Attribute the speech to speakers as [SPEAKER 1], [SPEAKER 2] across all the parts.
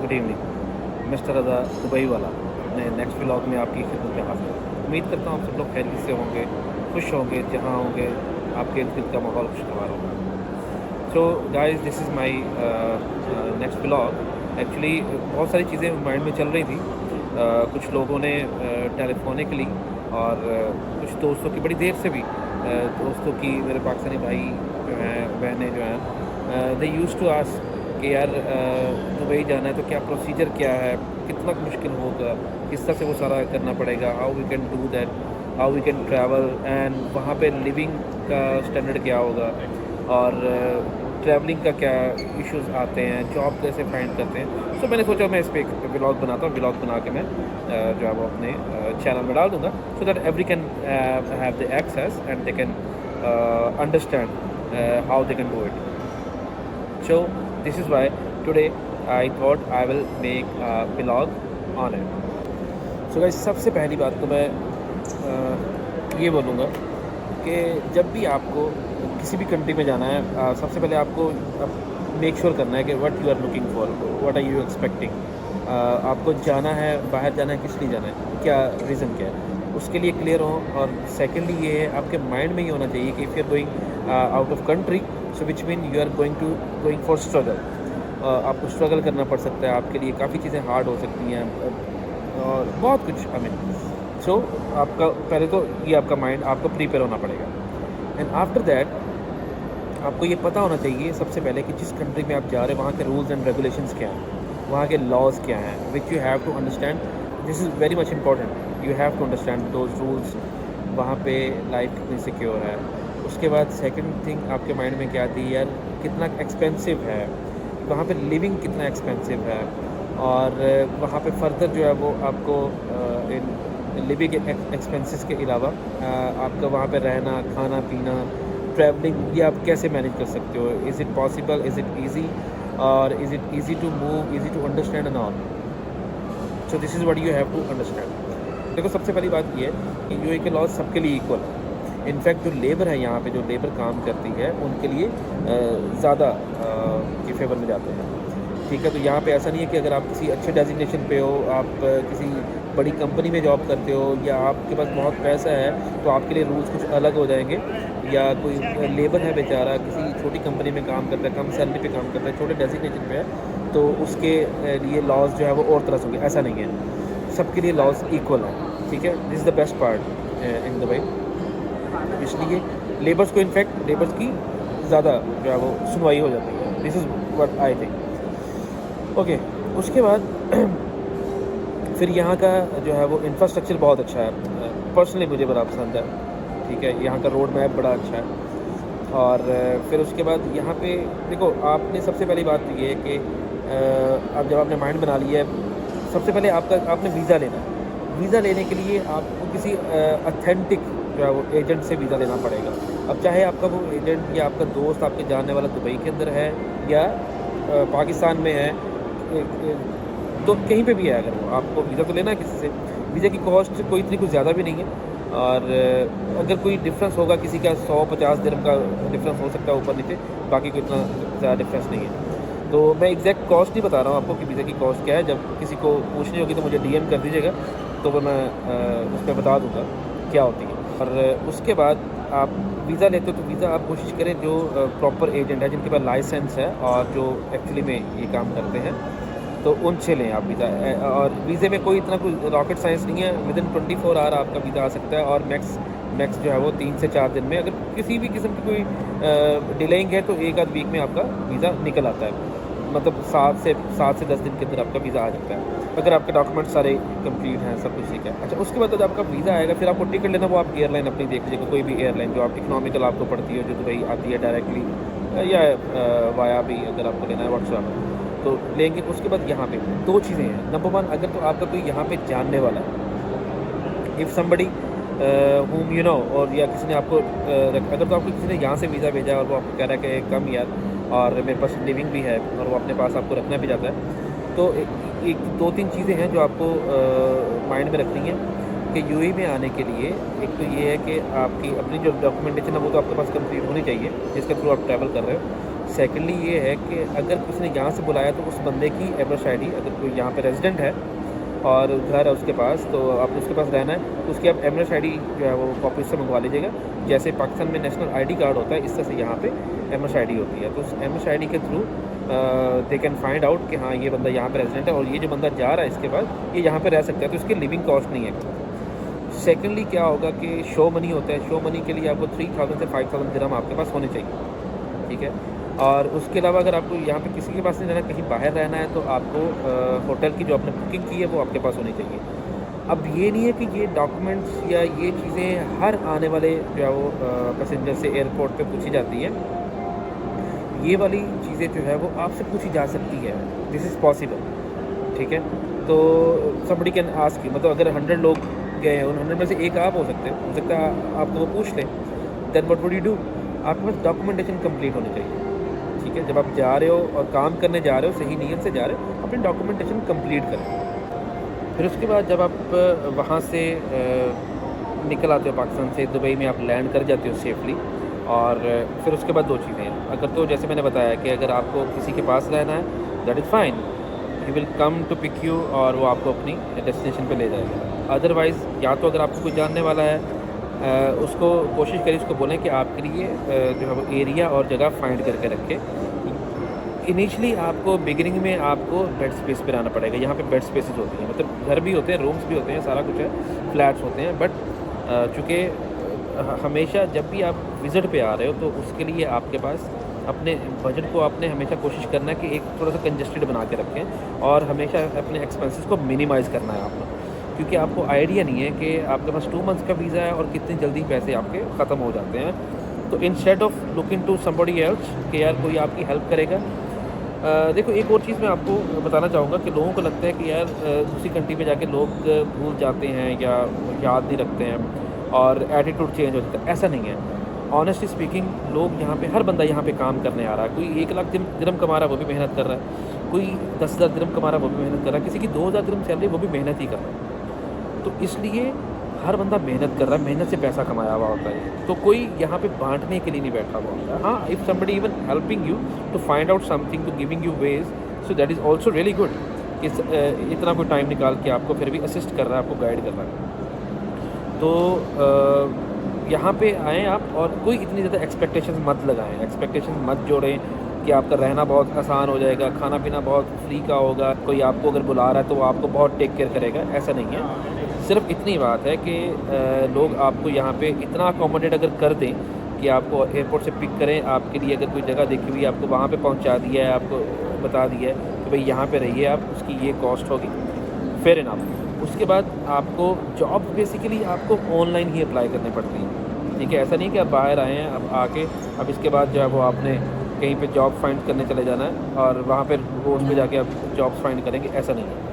[SPEAKER 1] Good evening. Mister रज़ा Dubai वाला अपने next vlog में आपकी खिदमत में हाज़िर है। उम्मीद करता हूँ आप सब लोग खैरियत से होंगे, खुश होंगे, जहाँ होंगे आपके इर्द गिर्द का माहौल खुशगवार होगा। So guys, this is my next vlog. Actually बहुत सारी चीज़ें माइंड में चल रही थी। कुछ लोगों ने टेलीफोनिकली और कुछ दोस्तों की बड़ी देर से भी दोस्तों की, मेरे पाकिस्तानी भाई जो हैं, बहनें जो हैं, दे यूज़ टू आस्क कि यार दुबई जाना है तो क्या प्रोसीजर क्या है, कितना मुश्किल होगा, किस तरह से वो सारा करना पड़ेगा, how we can do that, how we can travel, and वहाँ पे लिविंग का स्टैंडर्ड क्या होगा, और ट्रैवलिंग का क्या इश्यूज आते हैं, जॉब कैसे फाइंड करते हैं। तो मैंने सोचा मैं इस पर एक व्लॉग बनाता हूँ। व्लॉग बना के मैं जो है वो अपने चैनल में डाल दूँगा, so that every can have the access and they can understand how they can do it. So this is why today I thought I will make a vlog on it. So guys, सबसे पहली बात तो मैं ये बोलूँगा कि जब भी आपको किसी भी कंट्री में जाना है, सबसे पहले आपको मेक श्योर करना है कि what you are looking for, what are you expecting. आपको जाना है, बाहर जाना है, किस लिए जाना है, क्या रीज़न क्या है, उसके लिए क्लियर हो। और सेकेंडली ये है, आपके माइंड में ये होना चाहिए कि if you are going out of country, so which mean you are going for struggle. आपको स्ट्रगल करना पड़ सकता है, आपके लिए काफ़ी चीज़ें हार्ड हो सकती हैं, और बहुत कुछ आई मीन। सो आपका पहले तो ये आपका माइंड आपको प्रिपेयर होना पड़ेगा, एंड आफ्टर दैट आपको ये पता होना चाहिए सबसे पहले कि जिस कंट्री में आप जा रहे हैं वहाँ के रूल्स एंड रेगुलेशंस क्या हैं, वहाँ के लॉज क्या हैं, which you have to understand. This is very much important, you have to understand those rules. वहाँ पे लाइफ कितनी सिक्योर है। उसके बाद सेकंड थिंग आपके माइंड में क्या आती है, यार कितना एक्सपेंसिव है वहाँ पे, लिविंग कितना एक्सपेंसिव है, और वहाँ पे फर्दर जो है वो आपको इन लिविंग एक्सपेंसेस के अलावा आपका वहाँ पे रहना, खाना पीना, ट्रैवलिंग, ये आप कैसे मैनेज कर सकते हो। Is it possible, is it easy, और is it easy to move, easy to understand and all. So this is what you have to understand. देखो, सबसे पहली बात ये है कि यूएई के लॉज सबके लिए इक्वल है। इनफैक्ट जो लेबर है यहाँ पे, जो लेबर काम करती है, उनके लिए ज़्यादा के फेवर में जाते हैं। ठीक है, तो यहाँ पे ऐसा नहीं है कि अगर आप किसी अच्छे डेजिग्नेशन पे हो, आप किसी बड़ी कंपनी में जॉब करते हो, या आपके पास बहुत पैसा है, तो आपके लिए रूल्स कुछ अलग हो जाएंगे। या कोई लेबर है बेचारा, किसी छोटी कंपनी में काम करता है, कम सैलरी पे काम करता है, छोटे डेजिग्नेशन पे है, तो उसके लिए लॉज जो है वो और तरह से होंगे। ऐसा नहीं है, सबके लिए लॉज इक्वल है। ठीक है, this is the best part in Dubai. इसलिए लेबर्स को, इनफैक्ट लेबर्स की ज़्यादा जो है वो सुनवाई हो जाती है। This is what I think. Okay, उसके बाद फिर यहाँ का जो है वो इंफ्रास्ट्रक्चर बहुत अच्छा है, पर्सनली मुझे बड़ा पसंद है। ठीक है, यहाँ का रोड मैप बड़ा अच्छा है। और फिर उसके बाद यहाँ पे देखो, आपने सबसे पहली बात तो ये है कि अब जब आपने माइंड बना लिया है, सबसे पहले आपने वीज़ा लेना है। वीज़ा लेने के लिए आपको किसी ऑथेंटिक जो है वो एजेंट से वीज़ा लेना पड़ेगा। अब चाहे आपका वो एजेंट या आपका दोस्त आपके जानने वाला दुबई के अंदर है, या पाकिस्तान में है, तो कहीं पे भी है, अगर वो आपको वीज़ा तो लेना है किसी से। वीज़ा की कॉस्ट कोई इतनी कुछ ज़्यादा भी नहीं है, और अगर कोई डिफरेंस होगा किसी का 100-50 दिरहम का डिफरेंस हो सकता है ऊपर नीचे, बाकी कोई इतना ज़्यादा डिफरेंस नहीं है। तो मैं एग्जैक्ट कॉस्ट नहीं बता रहा हूँ आपको कि वीज़ा की कॉस्ट क्या है। जब किसी को पूछनी होगी तो मुझे डीएम कर दीजिएगा, तो वो मैं उस पर बता दूँगा क्या होती है। और उसके बाद आप वीज़ा लेते हो तो वीज़ा आप कोशिश करें जो प्रॉपर एजेंट है, जिनके पास लाइसेंस है और जो एक्चुअली में ये काम करते हैं, तो उनसे लें आप वीज़ा। और वीज़े में कोई इतना कोई रॉकेट साइंस नहीं है, विदिन 24 आवर आपका वीज़ा आ सकता है। और मैक्स जो है वो 3 से 4 दिन में, अगर किसी भी किस्म की कोई डिलेइंग है तो एक आध वीक में आपका वीज़ा निकल आता है। मतलब 7 से 10 दिन के अंदर आपका वीज़ा आ जाता है, अगर आपके डॉक्यूमेंट सारे कंप्लीट हैं, सब कुछ ठीक है। अच्छा, उसके बाद जब आपका वीज़ा आएगा, फिर आपको टिकट लेना, वो आप एयरलाइन अपनी देख लीजिएगा, कोई भी एयरलाइन जो आप इकोनॉमिकल आपको पड़ती है, जो दुबई आती है डायरेक्टली, या वाया भी अगर आपको लेना है व्हाट्सएप, तो लेंगे। उसके बाद यहाँ पे 2 चीज़ें हैं। नंबर 1, अगर तो आपका कोई यहाँ पे जानने वाला है, if somebody whom you know, और या किसी ने आपको अगर तो आपको किसी ने यहाँ से वीज़ा भेजा और वो आपको कह रहा है कि कम यार, और मेरे पास लिविंग भी है, और वो अपने पास आपको रखना भी चाहता है, तो एक 2-3 चीज़ें हैं जो आपको माइंड में रखनी है कि यूएई में आने के लिए। एक तो ये है कि आपकी अपनी जो डॉक्यूमेंटेशन है वो तो आपके पास कंप्लीट होनी चाहिए, जिसके थ्रू आप ट्रैवल कर रहे हो। सेकेंडली ये है कि अगर किसी ने यहाँ से बुलाया तो उस बंदे की एमएस आईडी, अगर कोई यहाँ पे रेजिडेंट है और घर है उसके पास, तो आप उसके पास रहना है तो उसकी आप एमएस आईडी जो है वो कॉपी से मंगवा लीजिएगा। जैसे पाकिस्तान में नेशनल आईडी कार्ड होता है, इस तरह से यहाँ पे एमएस आईडी होती है। तो उस एमएस आईडी के through they can find out कि हाँ ये बंदा यहाँ पे रेजिडेंट है और ये जो बंदा जा रहा है इसके बाद ये यहाँ पे रह सकता है, तो इसकी लिविंग कॉस्ट नहीं है। सेकेंडली क्या होगा कि शो मनी होता है। शो मनी के लिए आपको 3000 से 5000 दिरहम आपके पास होने चाहिए, ठीक है। और उसके अलावा अगर आपको यहाँ पे किसी के पास नहीं रहना, कहीं बाहर रहना है, तो आपको होटल की जो आपने बुकिंग की है वो आपके पास होनी चाहिए। अब ये नहीं है कि ये डॉक्यूमेंट्स या ये चीज़ें हर आने वाले जो है वो पैसेंजर से एयरपोर्ट पे पूछी जाती हैं। ये वाली चीज़ें जो है वो आपसे पूछी जा सकती है, दिस इज़ पॉसिबल, ठीक है। तो समबडी कैन आस्क यू, मतलब अगर 100 लोग गए हैं, उन 100 में से एक आप हो सकता है आपको वो पूछ लें। Then what would you do, आपके पास डॉक्यूमेंटेशन कंप्लीट होनी चाहिए, ठीक है। जब आप जा रहे हो और काम करने जा रहे हो, सही नीयत से जा रहे हो, अपनी डॉक्यूमेंटेशन कंप्लीट करें। फिर उसके बाद जब आप वहाँ से निकल आते हो पाकिस्तान से, दुबई में आप लैंड कर जाते हो सेफली। और फिर उसके बाद 2 चीज़ें हैं। अगर तो जैसे मैंने बताया कि अगर आपको किसी के पास रहना है, that is fine, he will come to pick you और वो आपको अपनी डेस्टिनेशन पे ले जाएगा। अदरवाइज़ या तो अगर आपको कोई जानने वाला है, उसको कोशिश करिए, उसको बोलें कि आपके लिए जो है वो एरिया और जगह फाइंड करके रखे। इनिशियली आपको बिगिनिंग में आपको बेड स्पेस पर आना पड़ेगा। यहाँ पे बेड स्पेसेस होती हैं, मतलब घर भी होते हैं, रूम्स भी होते हैं, सारा कुछ है, फ्लैट्स होते हैं। बट चूँकि हमेशा जब भी आप विज़िट पे आ रहे हो तो उसके लिए आपके पास अपने बजट को आपने हमेशा कोशिश करना है कि एक थोड़ा सा कंजस्टेड बना के रखें और हमेशा अपने एक्सपेंसेस को मिनिमाइज़ करना है आपको, क्योंकि आपको आइडिया नहीं है कि आपके पास 2 मंथ्स का वीज़ा है और कितनी जल्दी पैसे आपके ख़त्म हो जाते हैं। तो instead of looking to somebody else कि यार कोई आपकी हेल्प करेगा। देखो एक और चीज़ मैं आपको बताना चाहूँगा कि लोगों को लगता है कि यार दूसरी कंट्री में जाके लोग भूल जाते हैं या याद नहीं रखते हैं और एटीट्यूड चेंज हो जाता है। ऐसा नहीं है। ऑनेस्टली स्पीकिंग, लोग यहाँ पे, हर बंदा यहाँ पे काम करने आ रहा है। कोई 1 लाख दिरहम कमा रहा है, वो भी मेहनत कर रहा है। कोई 10,000 दिरहम कमा रहा है, वो भी मेहनत कर रहा है। किसी की 2,000 दिरहम सैलरी, वो भी मेहनत ही कर रहा है। तो इसलिए हर बंदा मेहनत कर रहा है, मेहनत से पैसा कमाया हुआ होता है। तो कोई यहाँ पे बांटने के लिए नहीं बैठा हुआ होता है। हाँ, if somebody even helping you to find out something, to giving you ways, so that is also really good. इतना कोई टाइम निकाल के आपको फिर भी असिस्ट कर रहा है, आपको गाइड कर रहा है। तो यहाँ पे आएँ आप, और कोई इतनी ज़्यादा एक्सपेक्टेशंस मत लगाएं, एक्सपेक्टेशंस मत जोड़ें कि आपका रहना बहुत आसान हो जाएगा, खाना पीना बहुत फ्री का होगा, कोई आपको अगर बुला रहा है तो वो आपको बहुत टेक केयर करेगा। ऐसा नहीं है। सिर्फ इतनी बात है कि लोग आपको यहाँ पे इतना अकोमोडेट अगर कर दें कि आपको एयरपोर्ट से पिक करें, आपके लिए अगर कोई जगह देखी हुई है आपको वहाँ पे पहुँचा दिया है, आपको बता दिया है कि भाई यहाँ पे रहिए आप, उसकी ये कॉस्ट होगी, फेयर इनफ। उसके बाद आपको जॉब बेसिकली आपको ऑनलाइन ही अप्लाई करनी पड़ती है, ठीक है। ऐसा नहीं कि आप बाहर आए हैं, अब आके अब इसके बाद जो है वो आपने कहीं पे जॉब फाइंड करने चले जाना है और वहाँ पर रोड पे जाके आप जॉब्स फाइंड करेंगे, ऐसा नहीं है।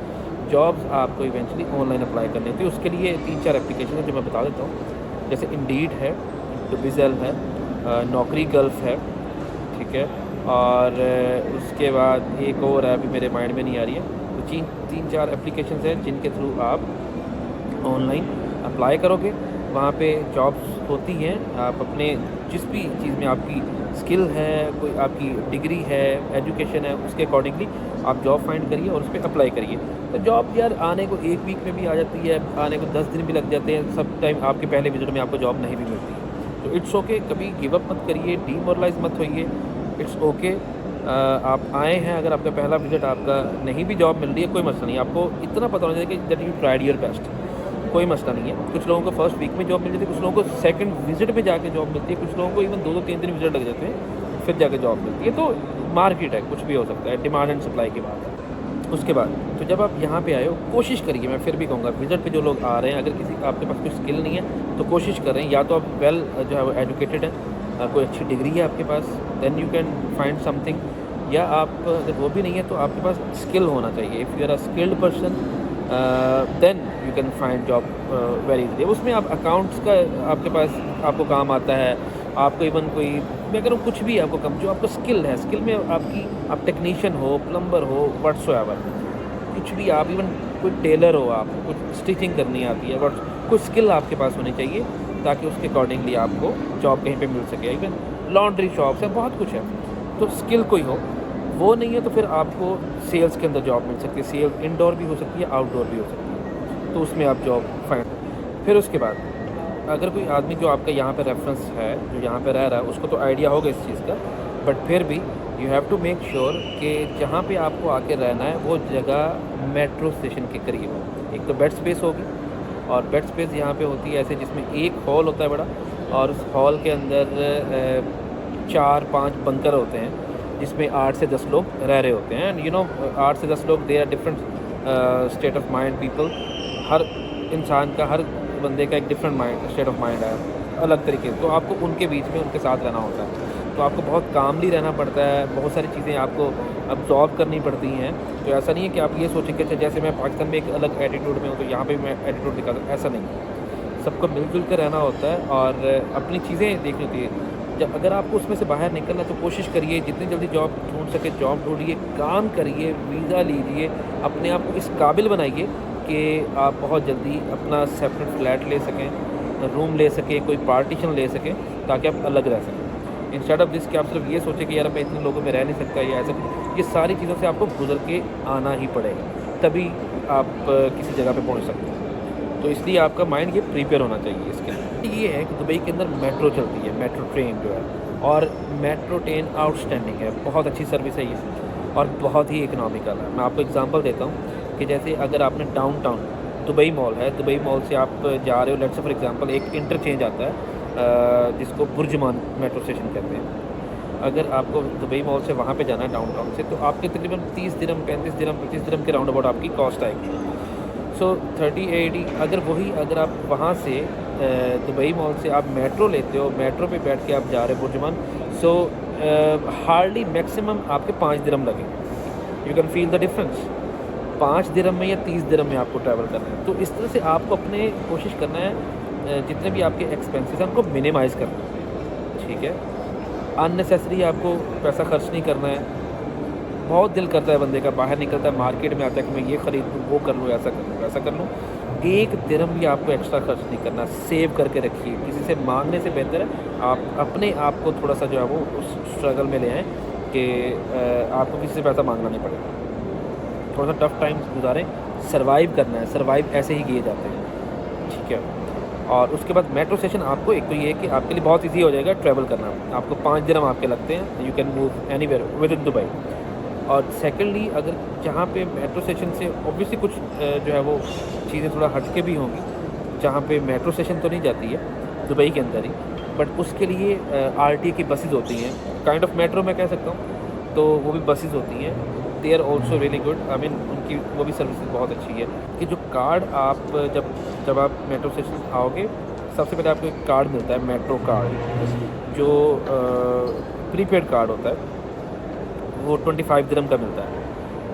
[SPEAKER 1] जॉब्स आपको इवेंचुअली ऑनलाइन अप्लाई करनी होती है। उसके लिए 3-4 एप्लीकेशन है जो मैं बता देता हूँ। जैसे इंडीड है, डुबिज़ल है, नौकरी गल्फ है, ठीक है। और उसके बाद एक और है, अभी मेरे माइंड में नहीं आ रही है। तो 3-4 एप्लीकेशंस हैं जिनके थ्रू आप ऑनलाइन अप्लाई करोगे। वहाँ पे जॉब्स होती हैं। आप अपने जिस भी चीज़ में आपकी स्किल है, कोई आपकी डिग्री है, एजुकेशन है, उसके अकॉर्डिंगली आप जॉब फाइंड करिए और उस पर अप्लाई करिए। तो जॉब यार आने को 1 वीक में भी आ जाती है, आने को 10 दिन भी लग जाते हैं। सब टाइम आपके पहले विजिट में आपको जॉब नहीं भी मिलती है। तो इट्स ओके, कभी गिव अप मत करिए, डीमोरलाइज मत होइए। इट्स ओके, आप आए हैं, अगर आपका पहला विजिट आपका नहीं भी जॉब मिल रही है, कोई मसला नहीं। आपको इतना पता होना चाहिए कि that you tried your best, कोई मसला नहीं है। कुछ लोगों को फर्स्ट वीक में जॉब मिल जाती है, कुछ लोगों को सेकंड विजिट पे जाके जॉब मिलती है, कुछ लोगों को इवन 2-2 3 दिन विजिट लग जाते हैं फिर जाके जॉब मिलती है। तो मार्केट है, कुछ भी हो सकता है, डिमांड एंड सप्लाई की बात है। उसके बाद तो जब आप यहाँ पे आए हो, कोशिश करिए, मैं फिर भी कहूँगा विजिट पे जो लोग आ रहे हैं, अगर किसी आपके पास कोई स्किल नहीं है तो कोशिश करें, या तो आप वेल जो है वो एजुकेटेड हैं, कोई अच्छी डिग्री है आपके पास, then you can find something. या आप अगर वो भी नहीं है तो आपके पास स्किल होना चाहिए। If you are a skilled person then you can find job very easily. उसमें आप अकाउंट्स का आपके पास आपको काम आता है, आपको इवन कोई, मैं कह रहा हूँ कुछ भी आपको कम, जो आपको स्किल है, स्किल में आपकी, आप टेक्नीशियन हो, प्लम्बर हो, व्हाट्सएवर, कुछ भी आप, इवन कोई टेलर हो, आप कुछ स्टिचिंग करनी आती है, बट कुछ स्किल आपके पास होनी चाहिए ताकि उसके अकॉर्डिंगली आपको जॉब कहीं पे मिल सके। इवन लॉन्ड्री शॉप्स है, बहुत कुछ है। तो स्किल कोई हो, वो नहीं है तो फिर आपको सेल्स के अंदर जॉब मिल सकती है। सेल्स इंडोर भी हो सकती है, आउटडोर भी हो सकती है, तो उसमें आप जॉब फाइंड। फिर उसके बाद अगर कोई आदमी जो आपका यहाँ पे रेफरेंस है, जो यहाँ पे रह रहा है, उसको तो आइडिया होगा इस चीज़ का, बट फिर भी you have to make sure कि जहाँ पे आपको आके रहना है वो जगह मेट्रो स्टेशन के करीब हो। एक तो बेड स्पेस होगी, और बेड स्पेस यहाँ पे होती है ऐसे जिसमें एक हॉल होता है बड़ा, और उस हॉल के अंदर 4-5 बंकर होते हैं जिसमें 8 से 10 लोग रह रहे होते हैं। एंड यू नो 8 से 10 लोग, they are different state of mind people. हर इंसान का, हर बंदे का एक different mind, state of mind है अलग तरीके से, तो आपको उनके बीच में उनके साथ रहना होता है। तो आपको बहुत कामली रहना पड़ता है, बहुत सारी चीज़ें आपको अब्जॉर्ब करनी पड़ती हैं। तो ऐसा नहीं है कि आप ये सोचें कि जैसे मैं पाकिस्तान में एक अलग एटीट्यूड में हूँ तो यहाँ पे मैं एटीट्यूड दिखाता हूँ, ऐसा नहीं है। सबको मिलजुल कर रहना होता है और अपनी चीज़ें देखनी होती है। जब अगर आपको उसमें से बाहर निकलना तो कोशिश करिए जितनी जल्दी जॉब ढूंढ सके जॉब ढूंढिए, काम करिए, वीज़ा लीजिए, अपने आप को इस काबिल बनाइए कि आप बहुत जल्दी अपना सेपरेट फ्लैट ले सकें, रूम ले सकें, कोई पार्टीशन ले सकें, ताकि आप अलग रह सकें। इंस्टेड ऑफ दिस कि आप सिर्फ ये सोचें कि यार मैं इतने लोगों में रह नहीं सकता या ऐसा, ये सारी चीज़ों से आपको गुजर के आना ही पड़ेगा, तभी आप किसी जगह पे पहुंच सकते हैं। तो इसलिए आपका माइंड ये प्रिपेयर होना चाहिए इसके लिए। ये है कि दुबई के अंदर मेट्रो चलती है, मेट्रो ट्रेन जो है, और मेट्रो ट्रेन आउटस्टैंडिंग है, बहुत अच्छी सर्विस है ये, और बहुत ही इकनॉमिकल है। मैं आपको एग्जांपल देता हूँ कि जैसे अगर आपने डाउनटाउन दुबई मॉल है, दुबई मॉल से आप जा रहे हो, लेट्स से फॉर एग्जांपल एक इंटरचेंज आता है जिसको बुर्जुमान मेट्रो स्टेशन कहते हैं। अगर आपको दुबई मॉल से वहाँ पे जाना है डाउनटाउन से, तो आपके तकरीबन 30 दिरहम, 35 दिरहम, 25 दिरहम के राउंड अबाउट आपकी कॉस्ट आएगी। सो 30-80, अगर आप वहाँ से दुबई मॉल से आप मेट्रो लेते हो, मेट्रो पे बैठ के आप जा रहे हो बुर्जुमान, सो हार्डली मैक्सिमम आपके 5 दिरहम लगेंगे। You can feel the difference, 5 दिरहम में या 30 दिरहम में आपको ट्रैवल करना है। तो इस तरह से आपको अपने कोशिश करना है जितने भी आपके एक्सपेंसेस हैं उनको मिनिमाइज़ करना है, ठीक है। अननेसेसरी आपको पैसा खर्च नहीं करना है। बहुत दिल करता है बंदे का, बाहर निकलता है, मार्केट में आता है कि मैं ये ख़रीद लूँ, वो कर लूँ, ऐसा कर लूँ, वैसा कर लूँ। 1 दिरहम भी आपको एक्स्ट्रा खर्च नहीं करना, सेव करके रखिए। किसी से मांगने से बेहतर है आप अपने आप को थोड़ा सा जो है वो उस स्ट्रगल में ले आएँ कि आपको किसी से पैसा मांगना नहीं पड़ेगा। थोड़ा सा टफ़ टाइम गुजारें, सर्वाइव करना है, सर्वाइव ऐसे ही किए जाते हैं, ठीक है। और उसके बाद मेट्रो स्टेशन आपको, एक तो ये है कि आपके लिए बहुत इजी हो जाएगा ट्रैवल करना, आपको 5 दिरहम आपके लगते हैं, you can move anywhere with in Dubai. और सेकेंडली अगर जहाँ पे मेट्रो स्टेशन से ऑब्वियसली कुछ जो है वो चीज़ें थोड़ा हटके भी होंगी, जहाँ पे मेट्रो स्टेशन तो नहीं जाती है दुबई के अंदर ही, बट उसके लिए RTA की बसेज़ होती हैं, काइंड ऑफ मेट्रो मैं कह सकता हूँ, तो वो भी बसेज़ होती हैं। They are also really good, I mean उनकी वो भी सर्विस बहुत अच्छी है। कि जो कार्ड आप जब आप मेट्रो स्टेशन आओगे, सबसे पहले आपको एक कार्ड मिलता है, मेट्रो कार्ड, जो प्रीपेड कार्ड होता है, वो 25 दिरहम का मिलता है।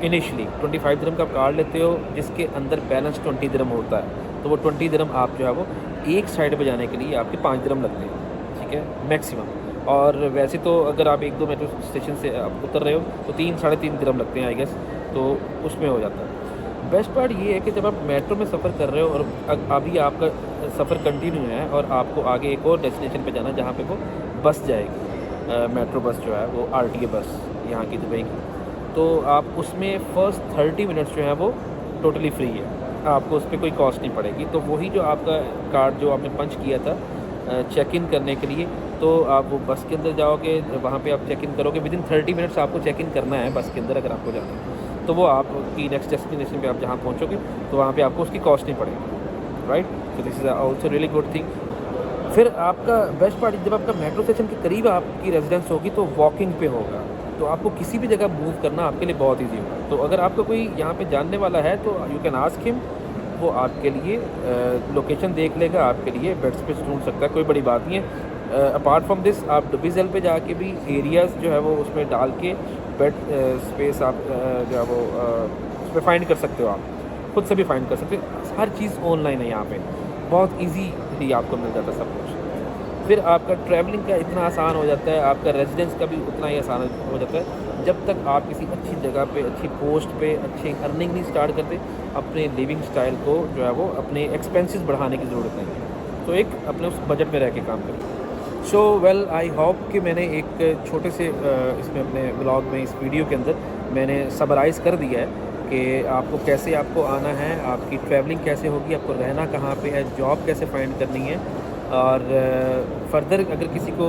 [SPEAKER 1] इनिशियली 25 दिरहम का कार्ड लेते हो जिसके अंदर बैलेंस 20 दिरहम होता है, तो वो 20 दिरहम आप जो है वो एक साइड पे जाने के लिए आपके 5 दिरहम लगते हैं, ठीक है, मैक्सिमम। और वैसे तो अगर आप 1-2 मेट्रो स्टेशन से आप उतर रहे हो तो 3-3.5 दिरहम लगते हैं आई गेस, तो उसमें हो जाता है। बेस्ट पार्ट ये है कि जब आप मेट्रो में सफ़र कर रहे हो और अभी आपका सफ़र कंटिन्यू है और आपको आगे एक और डेस्टिनेशन पे जाना है जहाँ पे वो बस जाएगी, मेट्रो बस जो है वो RTA बस यहाँ की दुबई की, तो आप उसमें फ़र्स्ट 30 मिनट्स जो है वो टोटली फ्री है, आपको उस पर कोई कॉस्ट नहीं पड़ेगी। तो वही जो आपका कार्ड जो आपने पंच किया था चेक इन करने के लिए, तो आप वो बस के अंदर जाओगे, वहाँ पे आप चेक इन करोगे, विद इन 30 मिनट्स आपको चेक इन करना है बस के अंदर अगर आपको जाना है, तो वो आपकी नेक्स्ट डेस्टिनेशन पे आप जहाँ पहुँचोगे तो वहाँ पे आपको उसकी कॉस्ट नहीं पड़ेगी, राइट। तो this is also really good thing. फिर आपका बेस्ट पार्ट, जब आपका मेट्रो स्टेशन के करीब आपकी रेजिडेंस होगी तो वॉकिंग पे होगा, तो आपको किसी भी जगह मूव करना आपके लिए बहुत ईजी होगा। तो अगर आपका कोई यहाँ पे जानने वाला है तो यू कैन आस्क हिम, वो आपके लिए लोकेशन देख लेगा, आपके लिए बेड स्पेस ढूंढ सकता है, कोई बड़ी बात नहीं है। अपार्ट फ्रॉम दिस आप डुबीज़ेल पे जाके भी एरियाज़ जो है वो उसमें डाल के बेड स्पेस आप जो है वो उसमें फाइंड कर सकते हो, आप खुद से भी फाइंड कर सकते हो। हर चीज़ ऑनलाइन है यहाँ पे, बहुत ईजीली आपको मिल जाता है सब कुछ। फिर आपका ट्रैवलिंग का इतना आसान हो जाता है, आपका रेजिडेंस का भी उतना ही आसान हो जाता है, जब तक आप किसी अच्छी जगह पे, अच्छी पोस्ट पे, अच्छी अर्निंग नहीं स्टार्ट करते। अपने लिविंग स्टाइल को जो है वो अपने एक्सपेंसेस बढ़ाने की ज़रूरत नहीं है, तो एक अपने उस बजट में रह के काम करिए। सो वेल आई होप कि मैंने एक छोटे से इसमें अपने ब्लॉग में, इस वीडियो के अंदर मैंने समराइज़ कर दिया है कि आपको कैसे आपको आना है, आपकी ट्रैवलिंग कैसे होगी, आपको रहना कहाँ पे है, जॉब कैसे फाइंड करनी है। और फर्दर अगर किसी को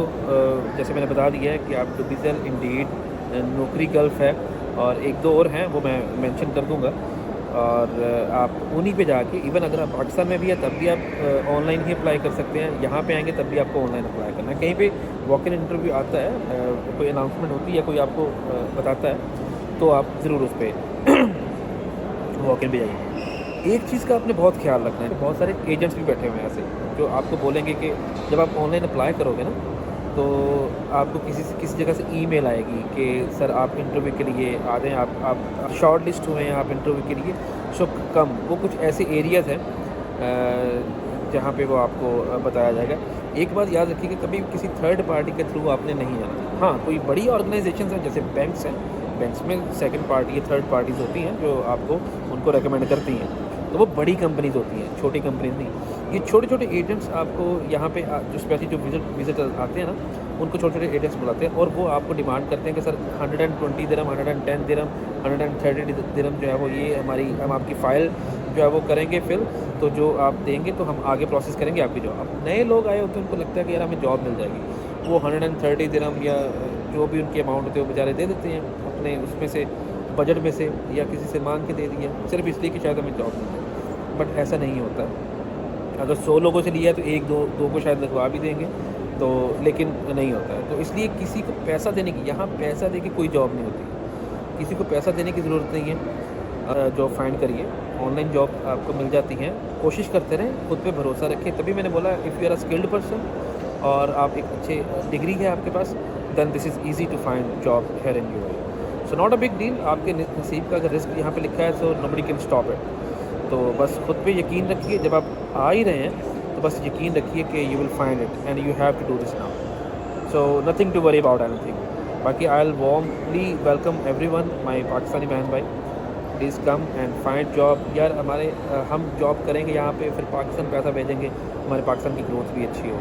[SPEAKER 1] जैसे मैंने बता दिया है कि आप डुबिज़ल, इंडीड, नौकरी गल्फ है और एक दो और हैं वो मैं मेंशन कर दूंगा। और आप उन्हीं पे जाके, इवन अगर आप पाकिस्तान में भी है तब भी आप ऑनलाइन ही अप्लाई कर सकते हैं। यहाँ पे आएंगे तब भी आपको ऑनलाइन अप्लाई करना है। कहीं पे वॉक इन इंटरव्यू आता है, कोई अनाउंसमेंट होती है, कोई आपको बताता है, तो आप ज़रूर उस पर वॉक इन पे जाइए। एक चीज़ का आपने बहुत ख्याल रखना है, बहुत सारे एजेंट्स भी बैठे हुए हैं ऐसे जो आपको बोलेंगे कि जब आप ऑनलाइन अप्लाई करोगे ना, तो आपको किसी जगह से ईमेल आएगी कि सर आप इंटरव्यू के लिए आ जाएँ, आप शॉर्ट लिस्ट हुए हैं आप इंटरव्यू के लिए, सो कम। वो कुछ ऐसे एरियाज़ हैं जहाँ पे वो आपको बताया जाएगा। एक बात याद रखिए कि कभी किसी थर्ड पार्टी के थ्रू आपने नहीं जाना। हाँ, कोई बड़ी ऑर्गेनाइजेशन हैं जैसे बैंक्स हैं, बैंक्स में सेकंड पार्टी या थर्ड पार्टीज़ होती हैं जो आपको उनको रेकमेंड करती हैं, तो वो बड़ी कंपनीज़ होती हैं, छोटी कंपनीज़ नहीं। ये छोटे छोटे एजेंट्स आपको यहाँ पे जो स्पेशली जो विजिटर्स आते हैं ना, उनको छोटे छोटे एजेंट्स बुलाते हैं और वो आपको डिमांड करते हैं कि सर 120 दिरहम, 110 दिरहम, 130 दिरहम जो है वो ये हम आपकी फ़ाइल जो है वो करेंगे फिल, तो जो आप देंगे तो हम आगे प्रोसेस करेंगे आपकी जॉब। अब नए लोग आए होते हैं, उनको लगता है कि यार हमें जॉब मिल जाएगी, वो 130 दिरहम या जो भी उनके अमाउंट होते हैं वो बेचारे दे देते हैं अपने उसमें से, बजट में से, या किसी से मांग के दे दिया सिर्फ इसलिए कि शायद हमें जॉब मिल जाए। बट ऐसा नहीं होता। अगर 100 लोगों से लिया है तो एक दो को शायद लगवा भी देंगे, तो लेकिन नहीं होता है। तो इसलिए किसी को पैसा देने की, यहाँ पैसा दे के कोई जॉब नहीं होती, किसी को पैसा देने की ज़रूरत नहीं है। जॉब फाइंड करिए, ऑनलाइन जॉब आपको मिल जाती हैं। कोशिश करते रहें, खुद पे भरोसा रखें। तभी मैंने बोला if you are a skilled person और आप एक अच्छे डिग्री है आपके पास, then this is easy to find job here in UAE. So not a big deal. आपके नसीब का अगर रिस्क यहाँ पे लिखा है so nobody can stop it. तो बस खुद पे यकीन रखिए। जब आप आ ही रहे हैं तो बस यकीन रखिए कि you will find it and you have to do this now. So nothing to worry about anything. बाकी I will warmly welcome everyone, my Pakistani बहन भाई, please come and find job. यार हम जॉब करेंगे यहाँ पे, फिर पाकिस्तान पैसा भेजेंगे, हमारे पाकिस्तान की ग्रोथ भी अच्छी हो।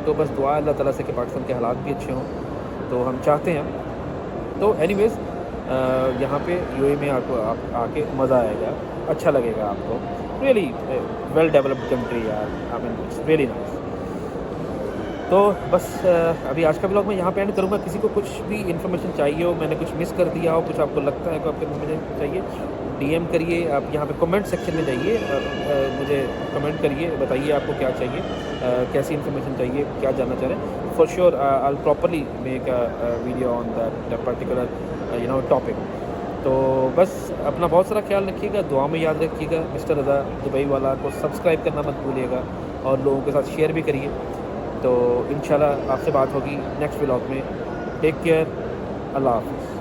[SPEAKER 1] तो बस दुआ अल्लाह ताला से कि पाकिस्तान के हालात भी अच्छे हों, तो हम चाहते हैं। तो एनीवेज़ यहाँ पे यूएई में आपको आके मज़ा आएगा, अच्छा लगेगा आपको। रियली वेल डेवलप्ड कंट्री यार, I mean it's really nice. तो बस अभी आज का ब्लॉग मैं यहाँ पे एंड करूँगा। किसी को कुछ भी इन्फॉर्मेशन चाहिए हो, मैंने कुछ मिस कर दिया हो, कुछ आपको लगता है कि आपको इन्फॉर्मेशन चाहिए, डीएम करिए। आप यहाँ पे कमेंट सेक्शन में जाइए, मुझे कमेंट करिए, बताइए आपको क्या चाहिए, कैसी इन्फॉर्मेशन चाहिए, क्या जानना चाह रहे हैं। For sure I will properly make a video on that particular topic. तो बस अपना बहुत सारा ख्याल रखिएगा, दुआ में याद रखिएगा। मिस्टर रज़ा दुबई वाला को सब्सक्राइब करना मत भूलिएगा और लोगों के साथ शेयर भी करिए। तो इंशाल्लाह आपसे बात होगी नेक्स्ट व्लॉग में। टेक केयर, अल्लाह हाफ़िज़।